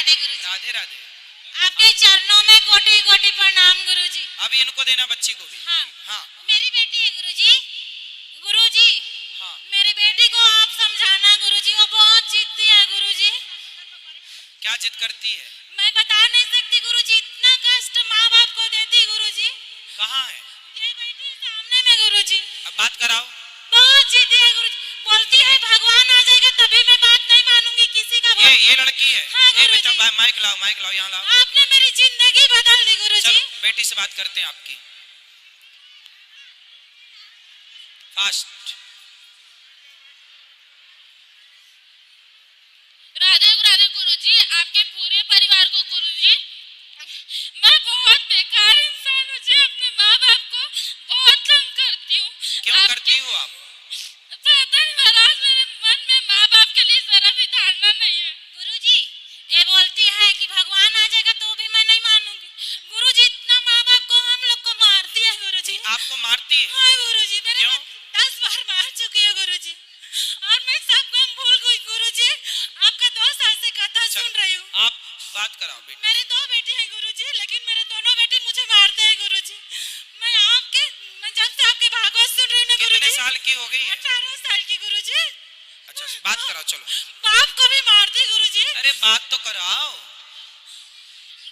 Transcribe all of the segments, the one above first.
राधे गुरुजी। राधे राधे। आपके चरणों में कोटि कोटि प्रणाम गुरुजी। अभी इनको देना बच्ची को भी। हाँ, हाँ। मेरी बेटी है गुरुजी। गुरुजी, हाँ। मेरी बेटी को आप समझाना गुरुजी, वो बहुत जिद्दी है गुरुजी। क्या जिद करती है? मैं बता नहीं सकती गुरुजी, इतना कष्ट माँ बाप को देती गुरुजी। कहाँ है? ये बैठी सामने में गुरुजी। अब बात कराओ। बहुत जिद्दी है गुरुजी, बोलती है भगवान आ जाएगा तभी मैं बात नहीं मानूंगी किसी का। ये लड़की है। हाँ गुरुजी। माइक लाओ यहाँ लाओ। आपने मेरी जिंदगी बदल दी गुरुजी। बेटी से बात करते हैं आपकी। फास्ट। राधे राधे गुरुजी, आपके पूरे परिवार को गुरुजी। मैं बहुत बेकार इंसान हूँ जी, अपने माँ बाप को बहुत तंग करती हूँ। क्यों करती हो आप? पता नहीं महाराज, मेरे मन में माँ बाप के लिए जरा भी धारणा नहीं है गुरुजी। ये बोलती है कि भगवान आ जाएगा तो भी मैं नहीं मानूंगी गुरुजी। इतना माँ बाप को हम लोग को मारती है गुरुजी। आपको मारती है? हाँ गुरुजी, मेरे क्यों? 10 बार मार चुकी है गुरुजी, और मैं सब गम भूल गई गुरुजी। आपका 2 साल से कथा सुन रही हूँ। आप बात कराओ बेटी। मेरे 2 बेटे हैं गुरुजी, लेकिन मेरे दोनों बेटे मुझे मारते हैं गुरुजी। मैं जब से आपके भागवत सुन रही हूँ ना गुरुजी। कितने साल की हो गई है? 18 साल की गुरुजी। अच्छा, बात कराओ चलो। बाप को भी मारती गुरुजी। अरे बात तो कराओ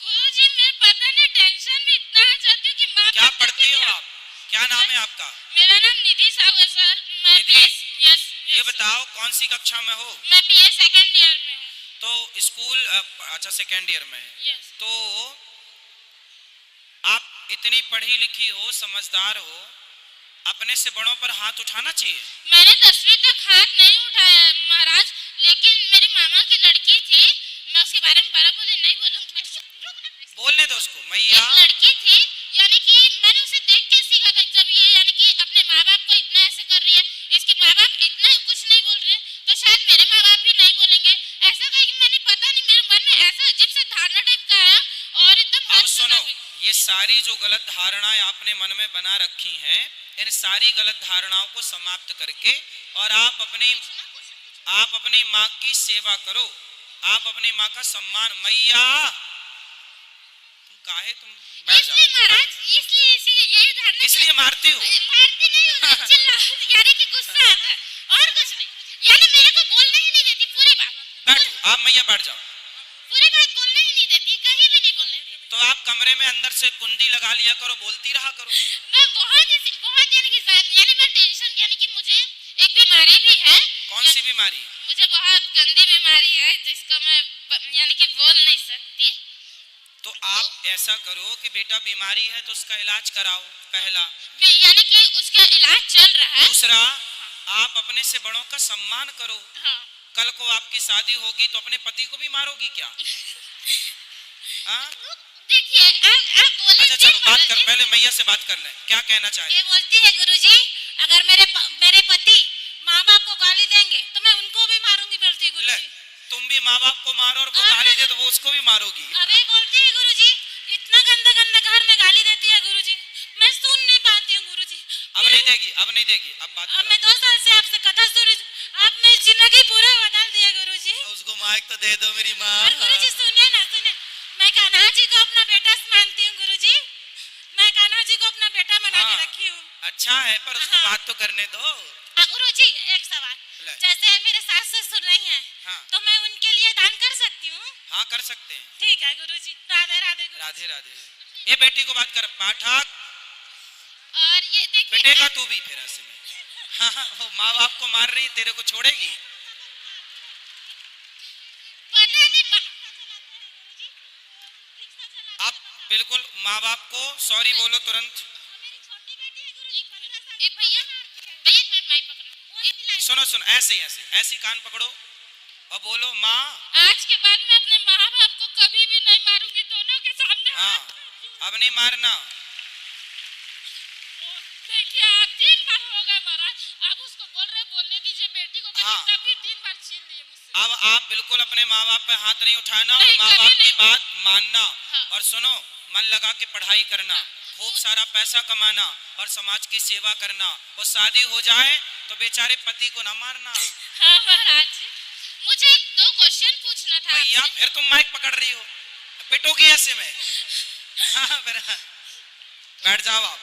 गुरुजी। मैं पता नहीं टेंशन में इतना आ जाती हूँ कि माँ। क्या पढ़ती हो आप? क्या नाम है आपका? मेरा नाम निधि साहू है सर। मैं निधि। ये बताओ कौन सी कक्षा में हो? मैं बीए सेकंड ईयर में हूँ। तो स्कूल अच्छा सेकंड ईयर में है। तो आप इतनी पढ़ी लिखी हो, समझदार हो, अपने से बड़ों पर हाथ उठाना चाहिए। मैंने 10वीं तक हाथ नहीं उठाया महाराज, लेकिन मेरी मामा की लड़की थी, मैं उसके बारे में बड़ा बोले नहीं बोलूंगी। बोलने दो उसको। मैया एक लड़की थी, यानी कि मैंने उसे देख के सीखा था। जब ये यानी कि अपने माँ बाप को इतना ऐसे कर रही है, इसके माँ बाप इतना कुछ नहीं बोल रहे, तो शायद मेरे माँ बाप भी नहीं बोलेंगे ऐसा कहीं। मैंने पता नहीं मेरे मन में ऐसा अजीब सा धारणा टाइप का आया और एकदम। अब सुनो, ये सारी जो गलत धारणाएं आपने मन में बना रखी हैं, इन सारी गलत धारणाओं को समाप्त करके और आप अपनी माँ की सेवा करो, आप अपनी माँ का सम्मान। मैया काहे तुम बैठ जाओ। इसलिए महाराज, इसलिए ये धारणा। इसलिए मारती हो? मारती नहीं हूँ, चिल्ला यानी कि गुस्सा आता है और कुछ नहीं। यानी मेरे को बोलने ही नहीं देती पूरी बात। बैठो आप मैया, बैठ जाओ। पूरी बात बोलने ही नहीं देती, कहीं भी नहीं बोलने देती। तो आप कमरे में अंदर से कुंडी लगा लिया करो, बोलती रहा करो। मैं बहुत यानी मैं टेंशन, यानी कि मुझे एक बीमारी भी है। कौन सी बीमारी? मुझे बहुत गंदी बीमारी है जिसको मैं यानी कि बोल नहीं सकती। तो आप ऐसा करो कि बेटा बीमारी है तो उसका इलाज कराओ, पहला। यानी कि उसका इलाज चल रहा है। दूसरा, आप अपने से बड़ों का सम्मान करो। हाँ। कल को आपकी शादी होगी तो अपने पति को भी मारोगी क्या? हाँ? देखिए आप बोले। अच्छा चलो बात कर, पहले मैया से बात कर लें, क्या कहना चाह रही? ये बोलती है गुरुजी, अगर मेरे पति माँ बाप को गाली देंगे तो मैं उनको भी मारूंगी। बोलती है गुरुजी। तुम भी माँ बाप को मारो और वो गाली दे तो वो उसको भी मारोगी। अबे बोलती है गुरुजी, इतना गंदा गंदा घर में गाली देती है गुरुजी, मैं सुन नहीं पाती हूँ गुरुजी। अब नहीं देगी, अब नहीं देगी, अब बात। अब मैं 2 साल से आपसे कथा सुन रही हूँ, आपने जिंदगी पूरा बदल दिया गुरुजी। उसको माइक तो दे दो मेरी माँ। गुरुजी सुनिए ना, सुनिए। मैं कान्हा जी को अपना बेटा मानती हूँ गुरुजी। मैं कान्हा जी को अपना बेटा बना के रखी हूँ। अच्छा है, पर उसको बात तो करने दो। गुरुजी एक सवाल, जैसे मेरे सास ससुर नहीं है, तो मैं उनके लिए दान कर सकती हूँ? हाँ कर सकते हैं। ठीक है गुरुजी। राधे राधे। राधे राधे। ये बेटी को बात कर, पाठक। और ये देखिए बेटेगा तू भी फिर ऐसे में। हाँ, वो माँ बाप को मार रही, तेरे को छोड़ेगी? पता नहीं। आप बिल्कुल माँ बाप को सॉरी बोलो तुरंत। सुनो सुनो, ऐसे ऐसे कान पकड़ो और बोलो, माँ आज के बाद मैं अपने माँ बाप को कभी भी नहीं मारूंगी, दोनों के सामने। हाँ, अब नहीं मारना। देखिए आप 3 बार हो गए महाराज, आप उसको बोलने दीजिए बेटी को। हाँ। तभी 3 बार छीन लिए मुझसे। अब आप बिल्कुल अपने माँ बाप पे हाथ नहीं उठाना और माँ बाप की बात मानना। और सुनो, मन लगा के पढ़ाई करना, खूब सारा पैसा कमाना और समाज की सेवा करना, और शादी हो जाए तो बेचारे पति को ना मारना। हाँ महाराज, मुझे 2 क्वेश्चन पूछना था भैया आपसे। फिर तुम माइक पकड़ रही हो, पिटोगी ऐसे में। हाँ बैठ जाओ आप।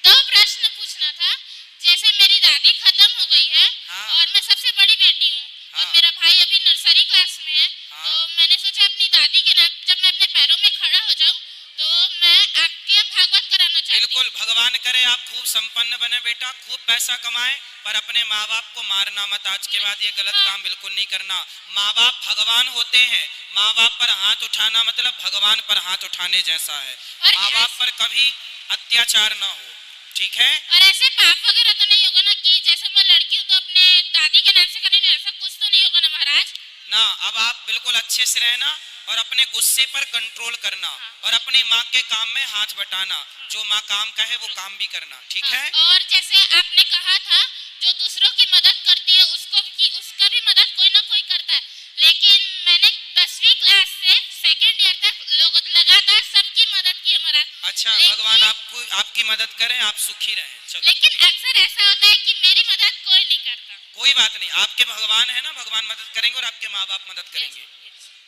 दो प्रश्न पूछना था। जैसे मेरी दादी खत्म हो गई है हाँ। और मैं सबसे बड़ी बेटी हूँ और हाँ। मेरा भाई अभी नर्सरी क्लास में है। हाँ। तो मैंने सोचा अपनी दादी के नाम जब मैं अपने पैरों में खड़ा हो जाऊं तो मैं आपके भागवत कराना चाहती हूँ। बिल्कुल, भगवान करे आप खूब संपन्न बने बेटा, खूब पैसा कमाए, पर अपने माँ बाप को मारना मत। आज के बाद ये गलत काम बिल्कुल नहीं करना। माँ बाप भगवान होते हैं, माँ बाप पर हाथ उठाना मतलब भगवान पर हाथ उठाने जैसा है। माँ बाप पर कभी अत्याचार ना हो, ठीक है। और ऐसे पाप वगैरह तो नहीं होगा ना कि जैसे मैं लड़की हूँ तो अपने दादी के नाम से करेंगे, ऐसा कुछ तो नहीं होगा ना महाराज? ना, अब आप बिल्कुल अच्छे से रहना और अपने गुस्से पर कंट्रोल करना और अपनी माँ के काम में हाथ बटाना। जो माँ काम कहे वो काम भी करना, ठीक है। और जैसे आपने कहा था जो दूसरों की मदद करती है उसका भी मदद कोई ना कोई करता है, लेकिन मैंने 10वीं क्लास से सेकंड ईयर तक लोग लगातार सबकी मदद की है महाराज। अच्छा, भगवान आपको आपकी मदद करें, आप सुखी रहें। चलो। लेकिन अक्सर ऐसा होता है कि मेरी मदद कोई नहीं करता। कोई बात नहीं, आपके भगवान है ना, भगवान मदद करेंगे और आपके माँ बाप मदद करेंगे।